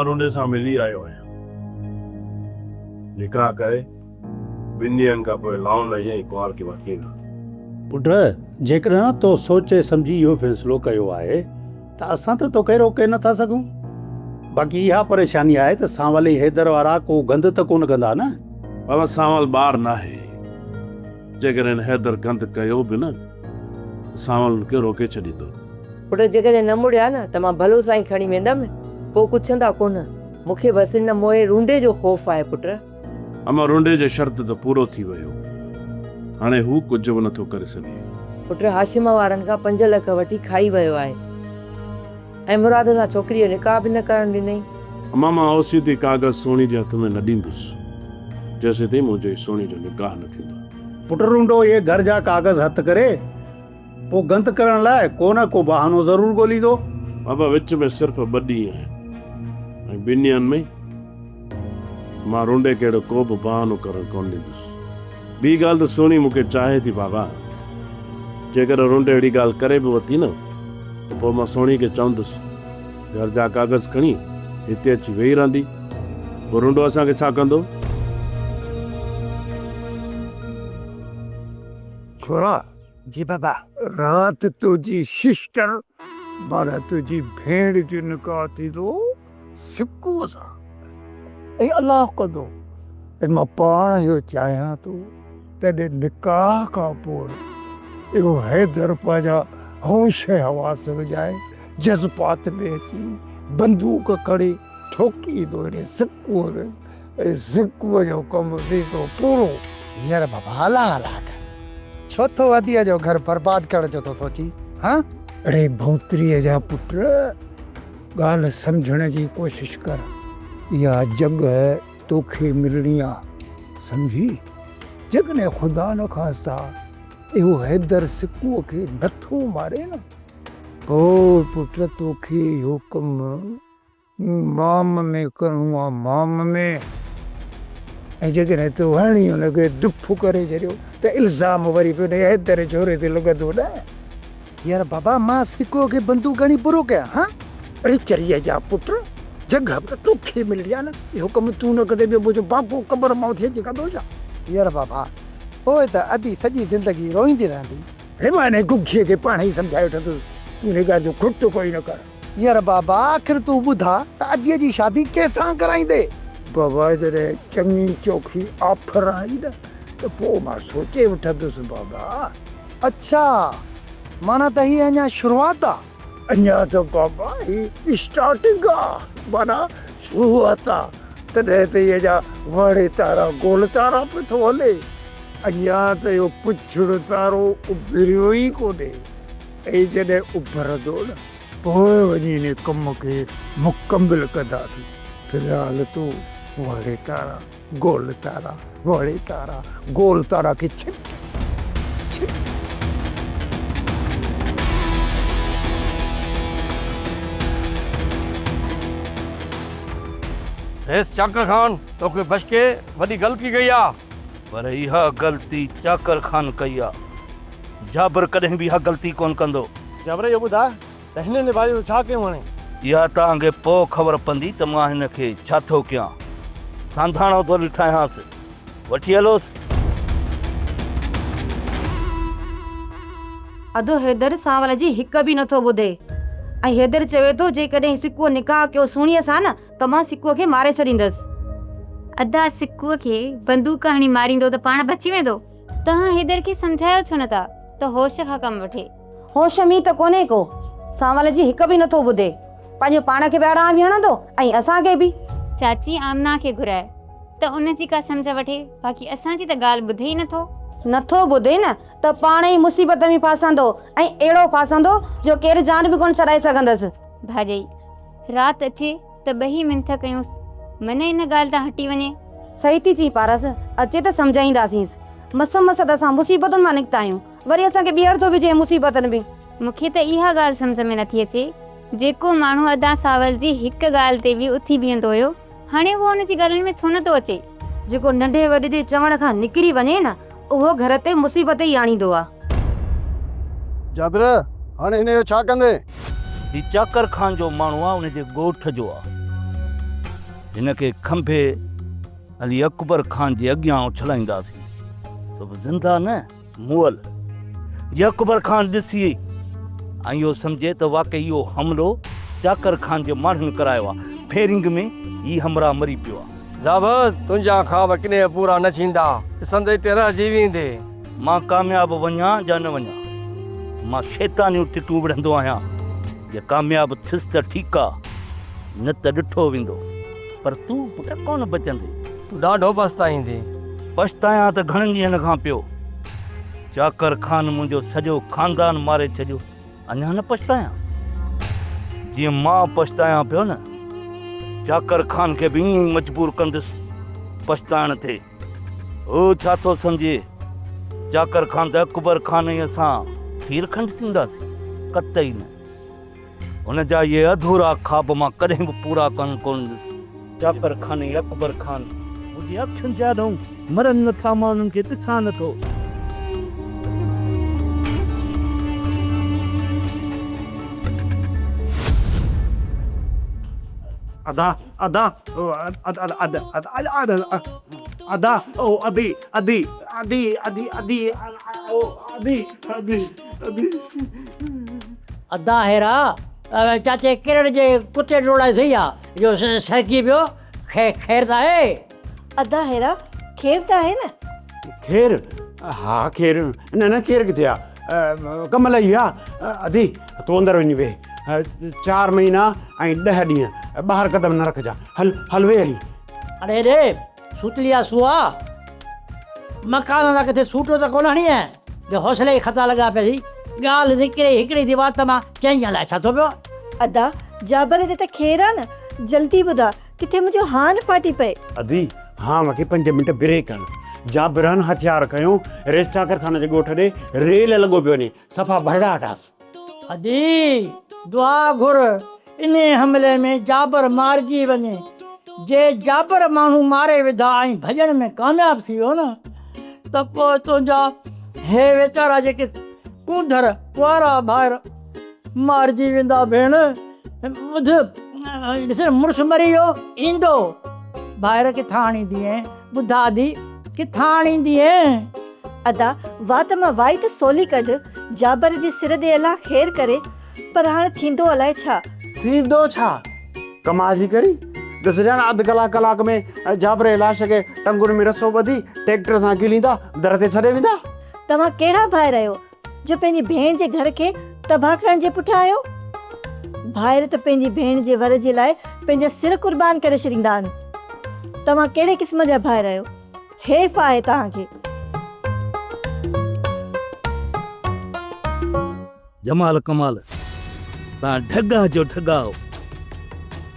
रुंडे सां मिली आयो आहियां। निकाह करे 2 ॾींहंनि खां पोइ लाउन लही कुंवार खे वठी ईंदा। पुट जेकॾहिं तो सोचे सम्झी इहो फ़ैसिलो कयो आहे त असां त तोखे रोके नथा सघूं। बाक़ी इहा परेशानी आहे त सांवली हैदर वारा को गंद त कोन कंदा न। बाबा सांवल ॿार न आहे, जेकॾहिं हैदर गंद कयो बि न सांवल खे रोके छॾींदो। पुट जेकॾहिं न मुड़िया न त मां भलो सां ई खणी वेंदमि, पोइ कुझंदा कोन। मूंखे बसि हिन मोए रुंडे जो ख़ौफ़ आहे पुट। अमा रुंडे जो शर्त त पूरो थी वियो, हाणे हू कुझु बि नथो करे सघे। पुट हाशिम वारनि खां 5 लख वठी खाई वियो आहे ऐं मुराद सां छोकिरीअ निकाह बि न करण ॾिनई। अमा मां ओसीती कागज़ सोनी जे हथ में न ॾींदुसि जेसीं ताईं मुंहिंजे सोनी जो निकाह न थींदो। पुट रुंडो ये घर जा कागज़ हथ करे पोइ गंद करण लाइ को न को बहानो ज़रूर ॻोल्हींदो। बाबा विच में सिर्फ़ु 2 ॾींहं आहिनि ऐं 2 ॾींहंनि में मां रुंडे कहिड़ो को बि बहानो करणु कोन ॾींदुसि। ॿी ॻाल्हि त सोनी मूंखे चाहे थी बाबा, जेकर रुंडे अहिड़ी ॻाल्हि करे बि वरिती न त पोइ मां सोनी खे चवंदुसि घर जा कागज़ खणी हिते अची वेही रहंदी, पोइ रुंडो असांखे छा कंदो? छोरा जी बाबा, रात तुझी सिस्टर बारा तुझी भेड़ जो निकाह थींदो सिक्को सां ऐं अलाह कंदो। ऐं मां पाण इहो चाहियां थो तॾहिं निकाह खां पोइ इहो हैदर पंहिंजा होश हवास विझाए जज़्बात में अची बंदूक खणी ठोकींदो हिन सिक्को में ऐं सिक्को जो कमु थींदो पूरो। यार बाबा हला हला कर छो तो वधिया जो घर बर्बाद करण जो तो सोची? हाँ अड़े भौतरीअ जा पुट, ॻाल्हि सम्झण जी कोशिश कर। इहा जॻ तोखे मिलणी आहे, सम्झी? जेकॾहिं ख़ुदा न ख़ास्ता इहो हैदर सिक्को खे नथो मारे न, पोइ पुट तोखे इहो कमु माम में करिणो आहे, माम में। ऐं जेकॾहिं तूं हणी हुनखे दुफ़ करे छॾियो त इल्ज़ाम वरी बि हुन हैदर छोरे ते लॻंदो न। यार बाबा मां सिक्को के बंदूक घणी बुरो कया? हाँ अरे चरीअ जा पुट, जॻह त तोखे मिली आहे न, इहो कमु तूं न कंदे ॿियो मुंहिंजो बापू क़बर मां थिए कंदो छा? यार बाबा पोइ त अधी सॼी ज़िंदगी रोईंदी रहंदी। अरे मां हिन गुखीअ खे पाण ई सम्झाए वठंदुसि, तूं हिन ॻाल्हि जो खुट कोई न कर। यार बाबा आख़िर तूं ॿुधा त अधीअ जी शादी कंहिंसां कराईंदे? बाबा जॾहिं चङी चोखी ऑफर आई न त पोइ मां सोचे वठंदुसि बाबा। अच्छा माना त हीअ अञा शुरूआत आहे? अञा त बाबा ही स्टार्टिंग आहे, माना शुरूआत आहे। तॾहिं त इहे जा वाड़े तारा गोल तारा पियो थो हले, अञा त इहो पुछड़ तारो उभरियो ई कोन्हे। ऐं जॾहिं उभरंदो न पोइ वञी हिन कम खे मुकमिल कंदासीं। फ़िलहाल तूं वाड़े तारा गोल तारा वाड़े तारा गोल तारा खे छिक छिक। हेस चाकर खान तोखे बच के वॾी ग़लती कई आहे। पर इहा ग़लती चाकर खान कई आहे, जाबर कॾहिं बि इहा ग़लती कोन कंदो। जबरे इहो ॿुधाए त हिन निभाई छा कयूं हाणे? इहा तव्हांखे पोइ ख़बर पवंदी त मां हिन खे छा थो कयां। सांधाणो थो ॾिठायांसि, वठी हलोसि। अधो हैदर सांवल जी हिक बि नथो ॿुधे ऐं हैदर चवे थो जेकॾहिं सिक्को निकाह कयो सोणीअ सां न त मां सिक्को खे मारे छॾींदसि। अदा सिक्को खे बंदूक हणी मारींदो त पाण बची वेंदो। तव्हां हैदर खे सम्झायो छो नथा त होश खां कमु वठे? होश में त कोन्हे को, सांवल जी हिक बि नथो ॿुधे, पंहिंजे पाण खे ॿाहिरां बि हणंदो ऐं असांखे बि। चाची आमना खे घुराए त उनजी का सम्झ वठे, बाक़ी असांजी त ॻाल्हि ॿुधे ई नथो ॿुधे न त पाण ई मुसीबत में फासंदो ऐं अहिड़ो फासंदो जो केरु जान बि कोन छॾाए सघंदसि। भाॼई राति अचे त ॿई मिंथ कयूंसि, मने इन ॻाल्हि तां हटी वञे। सही थी चई पारस, अचे त सम्झाईंदासींसि। मस मस त असां मुसीबतुनि मां निकिता आहियूं, वरी असांखे ॿीहर थो विझे मुसीबतनि में। मूंखे त इहा ॻाल्हि सम्झ में नथी अचे, जेको माण्हू अदा सावल जी हिकु ॻाल्हि ते बि उथी बीहंदो हुयो, हाणे उहो हुनजी ॻाल्हियुनि में छो नथो अचे? जेको नंढे वॾे जे चवण खां निकिरी वञे न उहो घर ते मुसीबत ई आणींदो आहे। जाबिर हाणे हिन जो छा कंदे? ही चाकर खान जो माण्हू आहे, उनजे ॻोठ जो आहे। हिनखे खंभे अली अकबर खान जे अॻियां उछलाईंदासीं। सभु ज़िंदा न मुअल। जे अकबर खान ॾिसी ऐं इहो सम्झे त वाकई इहो हमिलो चाकर खान जे माण्हुनि करायो आहे। फेरिंग में ही हमरा मरी पियो आहे। ज़ाबत तुंहिंजा ख़्वाब किने पूरा न थींदा, ॾिसंदे ते रहिजी वेंदे। मां कामयाब वञा या न वञा, मां शैतानियूं टिटूं विढ़ंदो आहियां। जे कामयाब थियसि त ठीकु आहे, न त ॾिठो वेंदो। पर तूं पुट कोन बचंदे। तूं ॾाढो पछताईंदे। पछतायां त घणनि ॾींहंनि खां पियो। चाकर खान मुंहिंजो सॼो खानदान मारे छॾियो, अञा न पछतायां। जीअं मां पछतायां पियो न, चाकर खान खे बि ईअं ई मजबूर कंदुसि पछताइण ते। ओ छा थो सम्झे, चाकर खान त अकबर खान ऐं असां खीर खंड थींदासीं? कतई न। हुन जा इहे अधूरा ख़्वाब मां कॾहिं बि पूरा कोन ॾिस। चाकर खान ऐं अकबर खान मुंहिंजी अखियुनि जा ॾऊं मरनि नथा, मां उन्हनि खे ॾिसां नथो। अदा अदा अदा अदा अदा अदा ओ अदी अदी अदी अदी अदी ओ अदी अदी अदी अदा हेरा चाचे किरण जे कुत्ते डोड़ाई थी आहे जो सहकी पियो। खैर त आहे? अदा हेरा खैर त आहे न? खैर? हा खैर न न खैर किथे आहे? कमल ई आहे। अदी तूं अंदरि वञी वेह। 4 महीना ऐं 10 ॾींहं ॿाहिरि कदम न रखजा। हल वे हली। अरे रे सुतलिया सुआ मकान था किथे सूटो त कोन हणी आहे जो हौसले खता लॻा पिया थी। ॻाल्हि हिकिड़ी थी बात मां चई हलाए छा थो पियो? अदा जाबर ते त खैर आहे न, जल्दी ॿुधा किथे मुंहिंजो हान फाटी पए। अदी हाँ मूंखे 5 मिंट ब्रेक कनि। जाबिरन हथियार खयूं, रेस चाकर खान जे ॻोठ ॾे रेल लॻो पियो वञे, सफ़ा भरड़ाटास। अदी दुआ घुर इन हमले में जाबर मारिजी वञे। जे जाबर माण्हू मारे विधा ऐं भॼण में कामयाब थी वियो न त पोइ तुंहिंजा हे वीचारा जेके कूंधर कुआरा ॿाहिरि मारिजी वेंदा। भेण ॿुध, ॾिस मुड़ुसु मरी वियो ईंदो ॿाहिरि किथां आणींदीअं? ॿुधा दी किथां आणींदीअं? अदा वात मां वाई त सोली कढ, जाबर जे सिर ॾे अलाह खैर करे, पर हाणे थींदो अलाए छा? थींदो छा? कमाल जी करी ॾिस ॼाण अधु कलाक में जाबर जे लाश खे टंगुनि में रसो ॿधी ट्रैक्टर सां गिलींदा, दर ते छॾे वेंदा। तव्हां कहिड़ा भाइर आहियो जो पंहिंजी भेण जे घर खे तबाह करण जे पुठियां आहियो? भाइर त पंहिंजी भेण जे वर जे लाइ पंहिंजा सिर कुर्बान करे छॾींदा आहिनि। तव्हां कहिड़े क़िस्म जा भाइर आहियो? हेफ़ आहे तव्हांखे। जमाल कमाल, तव्हां ठगा जो ठगा हो।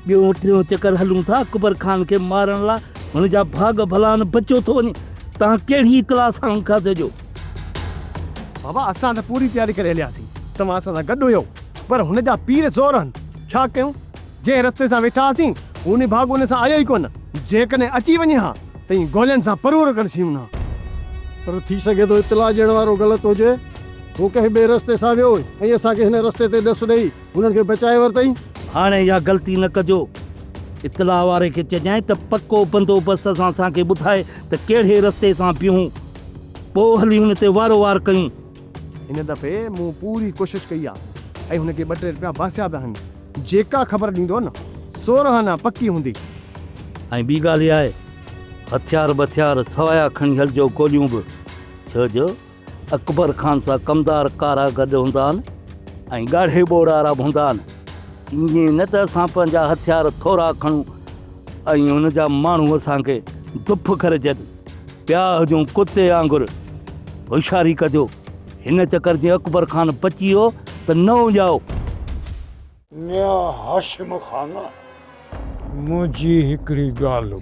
ॿियो टियों चकर हलूं था अकबर खान खे मारण लाइ, हुनजा भाग भला न बचो थो वञे। तव्हां कहिड़ी इतला सां मूंखां थियो? बाबा असां त पूरी तयारी करे हलियासीं, तव्हां असां सां गॾु हुयो, पर हुनजा पीर ज़ोर आहिनि। छा कयूं? जंहिं रस्ते सां वेठा हुआसीं उन भाग उन सां आयो ई कोन। जेकॾहिं अची वञे हा त ईअं गोलियुनि सां परूर करे छॾियूं हा। पर थी सघे थो इतला ॾियण वारो ग़लति हुजे। हू कंहिं ॿिए रस्ते सां वियो ऐं असांखे हिन रस्ते ते ॾस ॾेई हुननि खे बचाए वरितई। हाणे इहा ग़लती न कजो। इतला वारे खे चइजांइ त पको बंदोबस्त सां असांखे ॿुधाए त कहिड़े रस्ते सां पियूं, पोइ हली हुन ते वारो वार कयूं। हिन दफ़े मूं पूरी कोशिशि कई आहे ऐं हुनखे 2-3 रुपया बासिया पिया आहिनि। जेका ख़बर ॾींदो न 16 आना पकी हूंदी। ऐं ॿी ॻाल्हि इहा आहे, हथियार बथियार सवाया खणी हलिजो, गोलियूं बि। छो जो अकबर खान सां कमदार कारा गॾु हूंदा आहिनि ऐं ॻाढ़े ॿोड़ वारा बि हूंदा आहिनि। ईअं न त असां पंहिंजा हथियार थोरा खणूं ऐं हुनजा माण्हू असांखे दुफ़ करे ॾियनि पिया हुजूं कुते वांगुरु। होशियारी कजो, हिन चकर जे अकबर खान बची वियो त न हुजाओ। मिया हाशिम खान, मुंहिंजी हिकिड़ी ॻाल्हि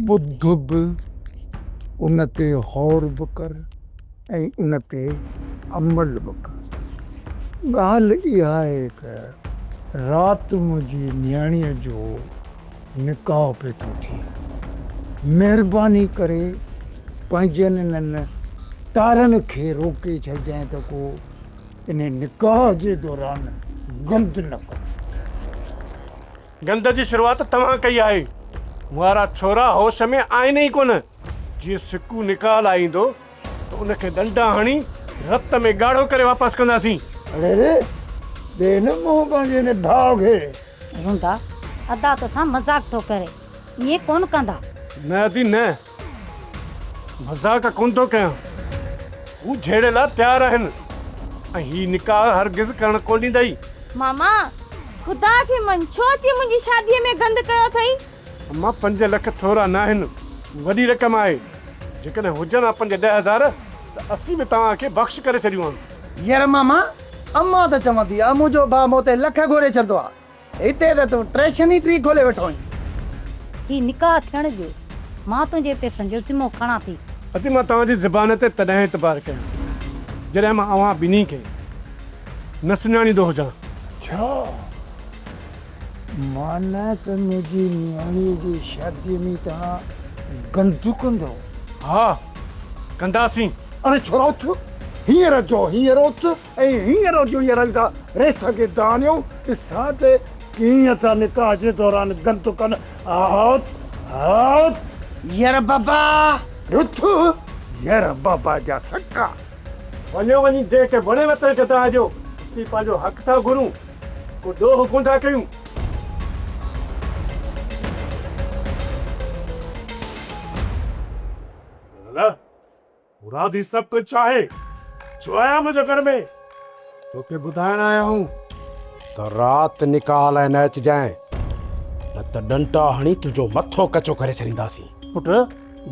ॿुध बि उन ते गौर बि कर ऐं उन ते अमल बि कर। ॻाल्हि इहा आहे त राति मुंहिंजी नियाणीअ जो निकाह पियो थो थिए। महिरबानी करे पंहिंजनि इन्हनि तारनि खे रोके छॾिजांइ त को इन निकाह जे दौरान गंद न कर। गंद जी शुरुआत तव्हां कई आहे। वारा छोरा होश में आहिनि ई कोन। जीअं सिकू निकाल आईंदो त उनखे डंडा हणी रत में ॻाढ़ो करे वापसि कंदासीं। अरे रे दे न मोह पंहिंजे ने भाउ खे। रुंडा अदा तोसां मज़ाक थो करे, ये कोन कंदा। न दी न, मज़ाक कोन थो कयां। हू झेड़े लाइ तयारु आहिनि ऐं ही निकाह हरगिज़ करणु कोन ॾींदई। मामा खुदा खे मन छो अची मुंहिंजी शादीअ में गंद कयो अथई? अम्मा 5 लख थोरा न आहिनि, वॾी रक़म आहे। जेकॾहिं हुजनि हा 5-10 हज़ार त असीं बि तव्हांखे बख़्श करे छॾियूं आहिनि। यार मामा अम्मा त चवंदी आहे मुंहिंजो भाउ मूं ते लख घुरे छॾंदो आहे, हिते त तूं ट्रेशन ई टी खोले वेठो आहीं। ही निकाह थियण जो मां तुंहिंजे पैसनि जो ज़िम्मो खणां थी। अति मां तव्हांजी ज़बान ते तॾहिं एतबार कयां जॾहिं मां अव्हां ॿिन्ही खे न सुञाणींदो हुजां। छा माना त मुंहिंजी न्याणीअ जी शादीअ में तव्हां गंदु कंदो? हा कंदासीं। अरे छोरा उथ, हींअर उथ ऐं हींअर जो हींअर था रेस खे दानियो ॾिसां त कीअं था निकाह जे दौरान गंदु कनि। यार बाबा उथ, यार बाबा जा सका। वञो वञी देह खे वणे वतन कंदा अचो। असीं पंहिंजो हक़ था घुरूं, को ॾोह कोन था कयूं। मुराद ही सब कुछ आहे। छो आया मुंहिंजे घर में? तोखे ॿुधाइण आया हूं त राति निकाह लाइ न अचिजांइ, न त डंटा हणी तुंहिंजो मथो कचो करे छॾींदासीं। पुट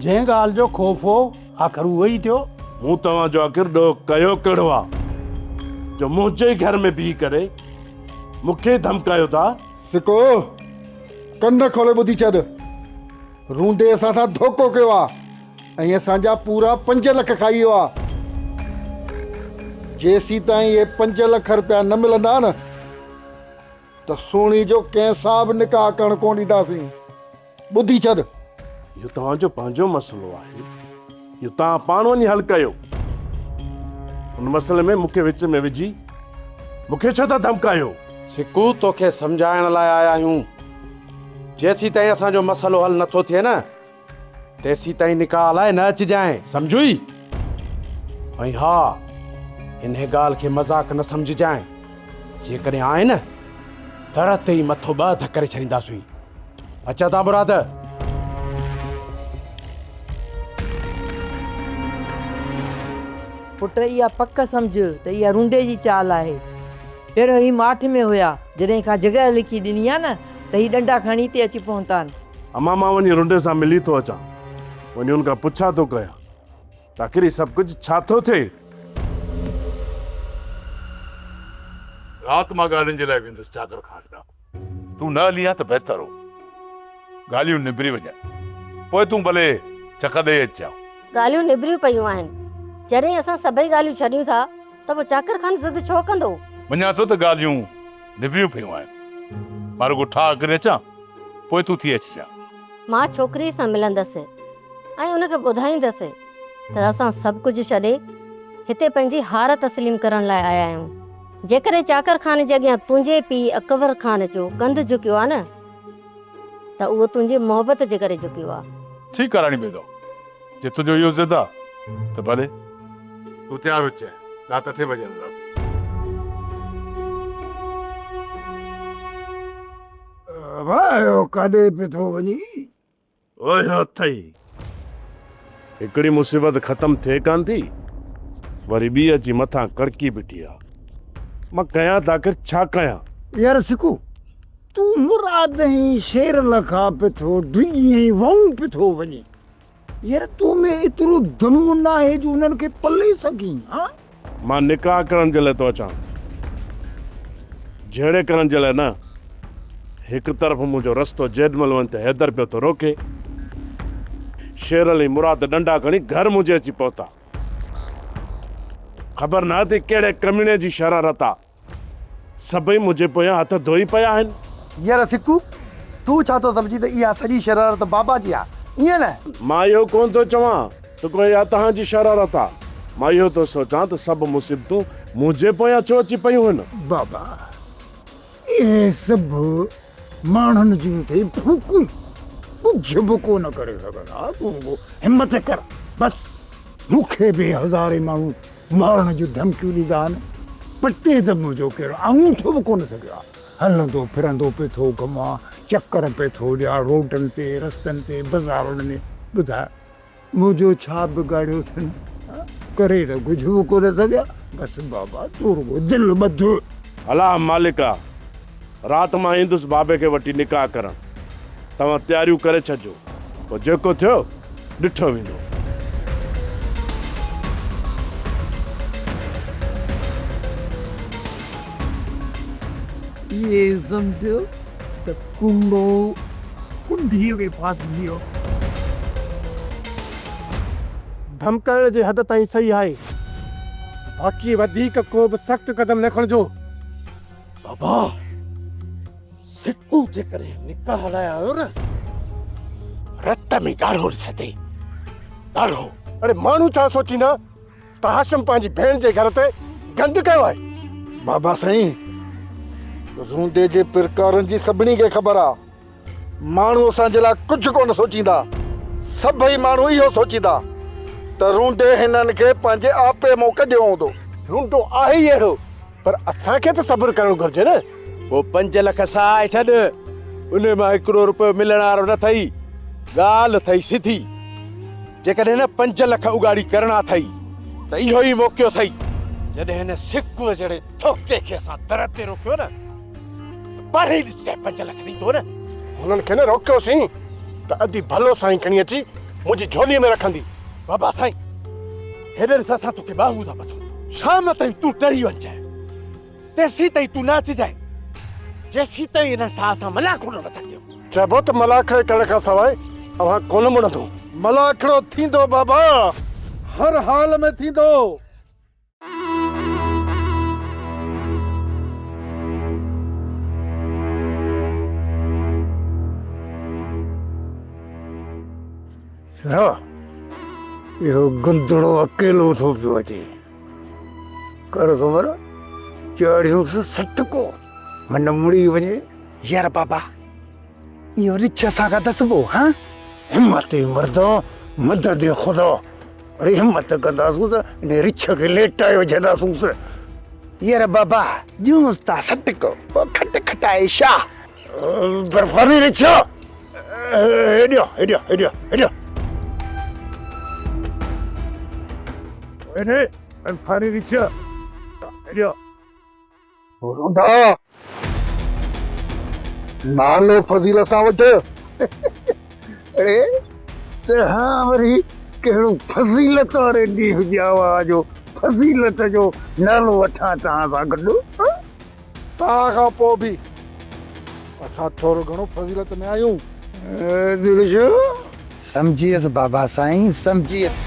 जंहिं ॻाल्हि जो ख़ौफ़ हो आख़िर उहो ई थियो। मूं तव्हांजो आख़िर ॾोह कयो कहिड़ो आहे जो मुंहिंजे घर में बीह करे मूंखे धमकायो था? सिको कन खोले ॿुधी छॾ। रूंडे असां सां धोखो कयो आहे ऐं असांजा पूरा 5 लख खाई वियो आहे। जेसीं ताईं इहे 5 लख रुपया न मिलंदा न त सोणी जो कंहिं सां बि निकाह करणु कोन ॾींदासीं। ॿुधी छॾ। इहो तव्हांजो पंहिंजो मसइलो आहे, इहो तव्हां पाण वञी हल कयो। उन मसइले में मूंखे विच में विझी मूंखे छो था धमकायो? सिकू तोखे सम्झाइण लाइ आया आहियूं। जेसीं ताईं असांजो मसइलो हल नथो थिए न तेसीं ताईं निकाह लाइ न अचिजांइ, सम्झुई? ऐं हा, इन ॻाल्हि खे मज़ाक न सम्झजांइ। जेकॾहिं आहे न दर ते ई मथो 2 धक करे छॾींदासीं। अचा था मुराद? पुट इहा पक सम्झ त इहा रूंडे जी चाल आहे। पहिरियों ही माठ में हुया, जॾहिं खां जॻह लिखी ॾिनी आहे न त ही डंडा खणी हिते अची पहुता आहिनि। अम्मा मां वञी रुंडे सां मिली थो अचां, वञी उनखां पुछा थो कयां त आख़िर ही सभु कुझु छा थो थिए। राति मां ॻाल्हियुनि जे लाइ वेंदुसि चादर खान ॾांहुं। तूं न हली आ त बहितर हो, ॻाल्हियूं निबिरी वञनि, पोइ तूं भले चक ॾेई अचां। ॻाल्हियूं निबिरियूं पयूं आहिनि, जॾहिं असां सभई ॻाल्हियूं छॾियूं था त पोइ चाकर खान ज़िद छो कंदो? मञा थो त ॻाल्हियूं निबिरियूं पयूं आहिनि, मां रुॻो ठाह करे अचां, पोइ तूं थी अचिजां। मां छोकिरी सां मिलंदसि ऐं उनखे ॿुधाईंदसि त असां सभु कुझु छॾे हिते पंहिंजी हार तस्लीम करण लाइ आया आहियूं। जेकॾहिं चाकर खान जे अॻियां तुंहिंजे पीउ अकबर खान जो कंधु झुकियो आहे न त उहो तुंहिंजी मोहबत जे करे झुकियो आहे। ठीकु आहे राणी बेदो, जे तुंहिंजो इहो ज़िद आहे त भले तूं तयारु हुजे, राति 8 बजे हलंदासीं। भाउ काॾे पियो थो वञी? ओए अथई, हिकिड़ी मुसीबत ख़तम थिए कान थी, वरी ॿी अची मथां कड़की बीठी आहे। मां कयां त आख़िर छा कयां? यार सिकू तूं मुराद ऐं शेर लखा पियो थो ढुंगी ऐं वऊं पियो थो वञी। यार तूं में एतिरो दम न आहे जो उन्हनि खे पले सघीं। हा मां निकाह करण जे लाइ थो अचां, जहिड़े करण जे लाइ न। हिकु तरफ़ मुंहिंजो रस्तो जेॾीमहिल वञ त हैदर पियो थो रोके, शेर अली मुराद डंडा खणी घर मुंहिंजे अची पहुता। ख़बर न थी कहिड़े कमीने जी शरारत आहे, सभई मुंहिंजे पोयां हथ धोई पिया आहिनि। यार सिकू तूं छा थो सम्झी त इहा सॼी शरारत बाबा जी आहे? ईअं न, मां इहो कोन थो चवां त कोई इहा तव्हांजी शरारत आहे। मां इहो थो सोचां त सभु मुसीबतूं मुंहिंजे पोयां छो अची पयूं आहिनि। बाबा इहे सभु माण्हुनि जूं थे फूकूं कुझु बि कोन करे सघंदा। तूं हिमत कर बसि। मूंखे बि हज़ारे माण्हू मारण जूं धमकियूं ॾींदा आहिनि, पटे त मुंहिंजो कहिड़ो अंगूठो बि कोन सघियो आहे। हलंदो फिरंदो पियो थो घुमां, चकर पियो थो ॾियां रोडनि ते, रस्तनि ते, बाज़ारुनि में। ॿुधाए मुंहिंजो छा बिगाड़ियो अथनि? करे त कुझु बि कोन सघिया। बसि बाबा तूं रुॻो दिलि ॿधु। अला मालिका, राति मां ईंदुसि बाबे खे वठी निकाह करण। तव्हां तयारियूं करे छॾिजो, पोइ जेको थियो ॾिठो वेंदो। ये सम्झो त कुंडो कुंडीअ में फासी वियो। धमकाइण जे हद ताईं सही आहे, बाक़ी वधीक को बि सख़्तु क़दम न खणिजो। बाबा सिकू जे करे निकाह लाइ आयो न, रत में ॻाढ़ो ॾिसंदे ॻाढ़ो। अरे माण्हू छा सोचींदा त हाशिम पंहिंजी भेण जे घर ते गंद कयो आहे? बाबा साईं, रूंदे जे प्रकारनि जी सभिनी खे ख़बर आहे। माण्हू असांजे लाइ कुझु कोन सोचींदा। सभई माण्हू इहो सोचींदा त रूंदे हिननि खे पंहिंजे आपे मों कढियो हूंदो। रूंदो आहे ई अहिड़ो, पर असांखे त सब्र करणु घुरिजे न। वो 5 लख साए छॾ, उन मां 1 करोड़ रुपयो मिलण वारो न थई। ॻाल्हि थई सिधी। जेकॾहिं न 5 लख उगाड़ी करणा थई त इहो ई मौक़ो थई। जॾहिं हिन सिकूअ जहिड़े धोखे खे असां दर ते रोकियो न, पढ़ी ॾिसे 5 लख ॾींदो न। हुननि खे न रोकियोसीं त अधी भलो साईं खणी अची मुंहिंजी झोलीअ में रखंदी। बाबा साईं, हेॾे ॾिस असां तोखे ॿाहूं था ॿधूं। शाम ताईं तूं टरी वञजांइ, तेसीं ताईं तूं नाचजांइ, जेसीं ताईं हिन साह सां मलाखड़ो नथा कयूं। चइबो त मलाखड़े करण खां सवाइ अव्हां कोन मुड़ंदो। मलाखड़ो थींदो बाबा, हर हाल में थींदो। इहो गुंदड़ो अकेलो थो पियो अचे। कर ख़बर चढ़ियुसि सटको, मन मुड़ी वञे। यार बाबा, इहो रिछ सां का दसबो? हाँ, हिम्मत मर्दो, मदद खुदा। अरे हिम्मत कंदासूं त इन रिछ खे लेटाए विझंदासूं। यार बाबा, ॾियूंसि था सटको, पोइ खट खटाए छा बर्फ़ानी रिछ। हेॾियो हेॾियो हेॾियो हेॾियो अरे बर्फ़ानी रिछ हेॾियो। रोंदा नालो फज़ील सां वठ। अरे त हाँ वरी कहिड़ो फज़ीलत वारे ॾींहुं ॼावा जो फज़ीलत जो नालो वठां तव्हां सां गॾु। तव्हां खां पोइ बि असां थोरो घणो फज़ीलत में आहियूं। दिलशो समझियसि बाबा साईं, समझियसि।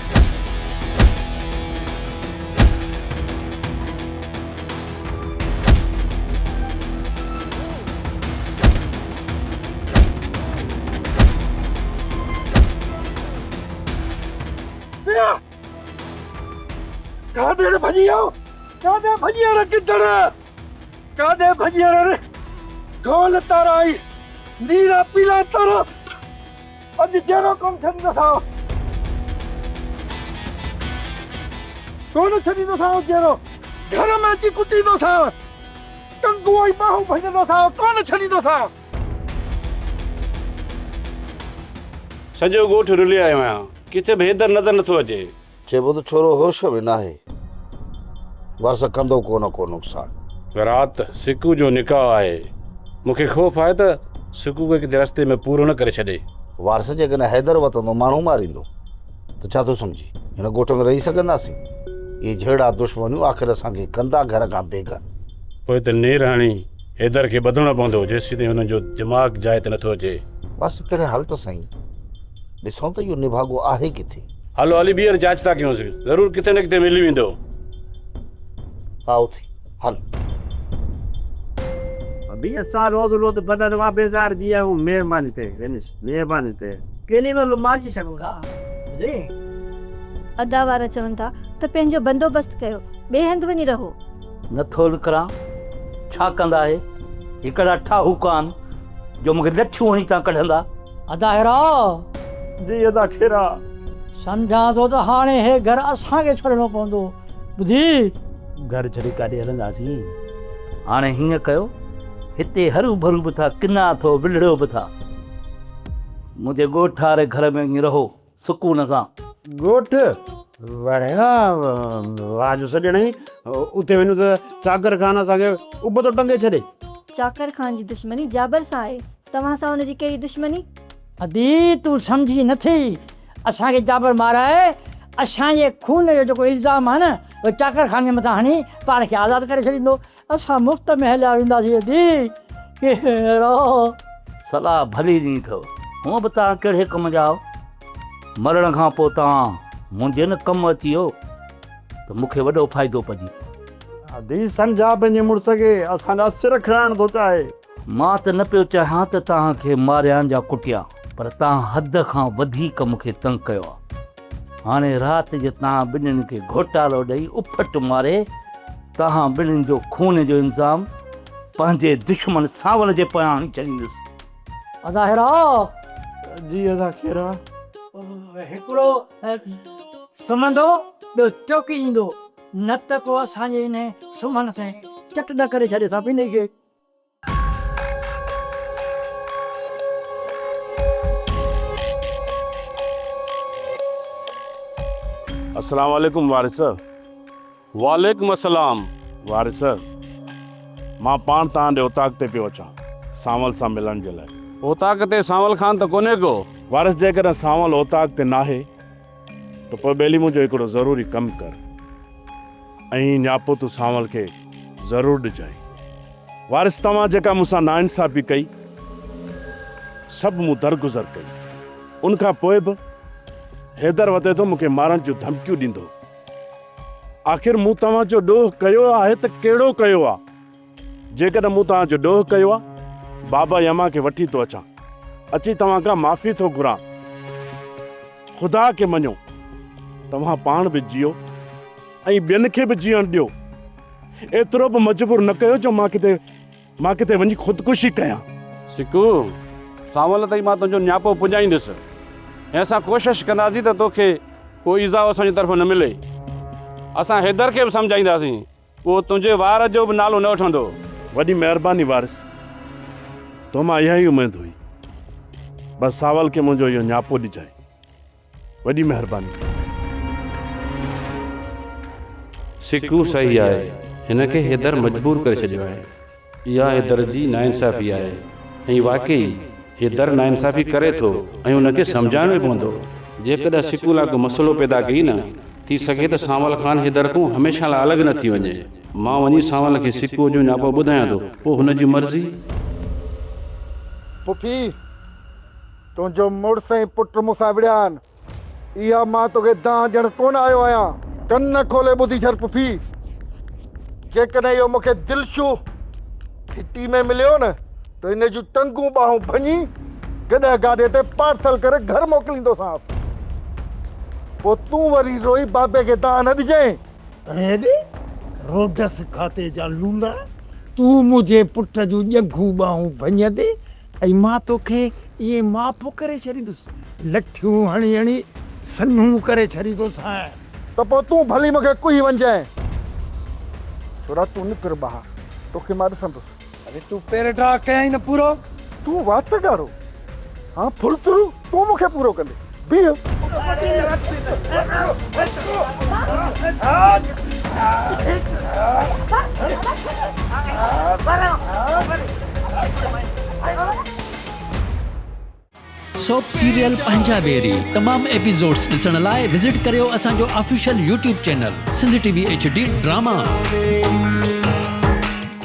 काॾे भॼी वियो? काॾे भॼी वियो किधर? काॾे भॼी वियो रे? ढोल तारा आई, नीरा पीला तारा। अॼु जहिड़ो कमु छॾींदोसांव, कोन छॾींदोसांव। जहिड़ो घर में अची कुटींदोसांव, टंगू ऐं बाहूं भॼंदोसांव, कोन छॾींदोसांव। सॼो ॻोठु रुली आयो आहियां, किथे बि हेदर नज़र नथो अचे। चइबो त छोरो होश में न आहे, वर्स कंदो को नुक़सान। राति सिकू जो निकाह आहे, मूंखे ख़ौफ़ आहे त सिकू खे किथे रस्ते में पूरो न करे छॾे। वारस जेकॾहिं हैदर वतंदो माण्हू मारींदो त छा थो सम्झी हिन ॻोठ में रही सघंदासीं? इहे जहिड़ा दुश्मनियूं आख़िर असांखे कंदा घर खां बेघर। पोइ त नेराणी हैदर खे ॿधणो पवंदो जेसीं ताईं हुनजो दिमाग़ जाइ ते नथो अचे। बसि पहिरें हल त साईं, ॾिसूं त इहो निभागो आहे किथे। हलो हली ॿीहर जांच था कयूंसि, ज़रूरु किथे न किथे मिली वेंदो। आओ थी हल। अभी असां रोज़ रोज़ बदन मां बेज़ार थी विया आहियूं। महिरबानी थिए महिरबानी थिए। केॾी महिल मांजी सघूं था। अदा वारा चवनि था त पंहिंजो बंदोबस्तु कयो, ॿिए हंधि वञी रहो। नथो निकिरां, छा कंदा आहे? हिकिड़ा ठाहू कान जो मूंखे लठियूं हणी तव्हां कढंदा? अदाहिरा जी अदा खेरा सम्झां थो त हाणे हे घर असांखे छॾिणो पवंदो, ॿुधी? घर छॾे काॾे हलंदासीं? हाणे हीअं कयो, हिते हरू भरू बि था, किना थो विलड़ियो बि था, मुंहिंजे ॻोठ वारे घर में हीअं रहो सुकून सां। ॻोठ वड़िया वाजो सॼणे उते वञूं त चाकर खान असांखे उब थो टंगे छॾे। चाकर खान जी दुश्मनी जाबर सां आहे, तव्हां सां हुनजी कहिड़ी दुश्मनी? अदी तूं सम्झी नथी, असांखे जाबर माराए असांजे खून जो जेको इल्ज़ाम आहे न उहो चाकर खान जे मथां हणी पाण खे आज़ादु करे छॾींदो। असां मुफ़्त में हलिया वेंदासीं अदी। कहिड़ो सलाह भली ॾिनी अथव, हूअं बि तव्हां कहिड़े कम जा आहियो? मरण खां पोइ तव्हां मुंहिंजे न कमु अची वियो त मूंखे वॾो फ़ाइदो पइजी। अदी सम्झा पंहिंजे मुड़ुस खे, असांजा सिर खिलाइण थो चाहे। मां त न पियो चाहियां त तव्हांखे मारिया या कुटिया, पर तव्हां हद खां वधीक मूंखे तंग कयो आहे। हाणे राति जो तव्हां ॿिन्हिनि खे घोटालो ॾेई उफट मारे तव्हां ॿिन्हिनि जो खून जो इल्ज़ाम पंहिंजे दुश्मन सावल जे पोयां हणी छॾींदुसि। अदाहिरा जी अदा खेरा हिकिड़ो सुम्हंदो ॿियो चौकी ॾींदो, न त पोइ असांजे इन सुम्हण सां चट न करे छॾे असां ॿिन्ही खे। अस्सलाम वालेकुम वारिस। वालेकुम अस्सलाम। वारिस, मां पाण तव्हांजे उताक ते पियो अचां सांवल सां मिलण जे लाइ। ओताक ते सांवल खान त कोन्हे को? वारिस, जेकॾहिं सांवल ओताक ते नाहे त पोइ ॿेली मुंहिंजो हिकिड़ो ज़रूरी कमु कर ऐं न्यापो तूं सांवल खे ज़रूरु ॾिजांइ। वारिस, तव्हां जेका मूंसां नाइंसाफ़ी कई सभु मूं दरगुज़र कई, उनखां पोइ बि हैदर वधे थो मूंखे मारण जूं धमकियूं ॾींदो। आख़िर मूं तव्हांजो ॾोह कयो आहे त कहिड़ो कयो आहे? जेकॾहिं मूं तव्हांजो ॾोह कयो आहे, बाबा यमा खे वठी थो अचां, अची तव्हां खां माफ़ी थो घुरां। ख़ुदा खे मञो, तव्हां पाण बि जियो ऐं ॿियनि खे बि जीअण ॾियो। एतिरो बि मजबूर न कयो जो मां किथे वञी ख़ुदकुशी कयां। सिकू, सांवल ताईं मां तुंहिंजो न्यापो पुॼाईंदुसि ऐं असां कोशिशि कंदासीं त तोखे कोई इज़ाओ असांजी तरफ़ न मिले। असां हैदर खे बि सम्झाईंदासीं, उहो तुंहिंजे वार जो बि नालो न वठंदो। वॾी महिरबानी वारिस, तो मां इहा ई उमेदु हुई। बसि सावल खे मुंहिंजो इहो न्यापो ॾिजांइ, वॾी महिरबानी। सिकू सही आहे, हिन खे हैदर मजबूर करे छॾियो आहे। इहा हैदर जी नाइंसाफ़ी आहे ऐं वाकई हैदर नाइंसाफ़ी करे थो ऐं हुनखे सम्झाइणो पवंदो। जेकॾहिं सिकू लाइ को मसइलो पैदा कई न, थी सघे त सांवल खान हैदर खां हमेशह लाइ अलॻि न थी वञे। मां वञी सांवल खे सिकू जो न्यापो ॿुधायां थो, पोइ हुनजी मर्ज़ी। पुफी, तुंहिंजो मुड़ुस ऐं पुटु मूंसां विड़िया आहिनि। इहा मां तोखे दांह ॾियणु कोन आयो आहियां। कन खोले ॿुधी छॾ पुफी, जेकॾहिं इहो मूंखे दिलशू फिटी में मिलियो न त इन जूं टंगूं ॿाहूं भञी गॾह गाॾे ते पार्सल करे घर मोकिलींदोसांसि। पोइ तूं वरी रोई बाबे खे दांह न ॾिजांइ। अरे रोडस खाते जा लूला, तूं मुंहिंजे पुट जूं ॼंघूं ॿाहूं भञंदे ऐं मां तोखे इहे माफ़ करे छॾींदुसि। लठियूं हणी हणी सन्हूं करे छॾींदोसां त पोइ तूं भली मूंखे कुई वञजांइ। छोरा तूं निकिर ॿाहिरि, तोखे मां ॾिसंदुसि। अरे तूं पेरडा कयई न पूरो, तूं वातगारो, हाँ फुलतरू, तूं मूंखे पूरो कंदे। बीह सोप सीरियल पंजाबेरी तमाम एपिसोड्स ॾिसण लाइ विज़िट करियो असांजो official YouTube channel Sindh TV HD drama.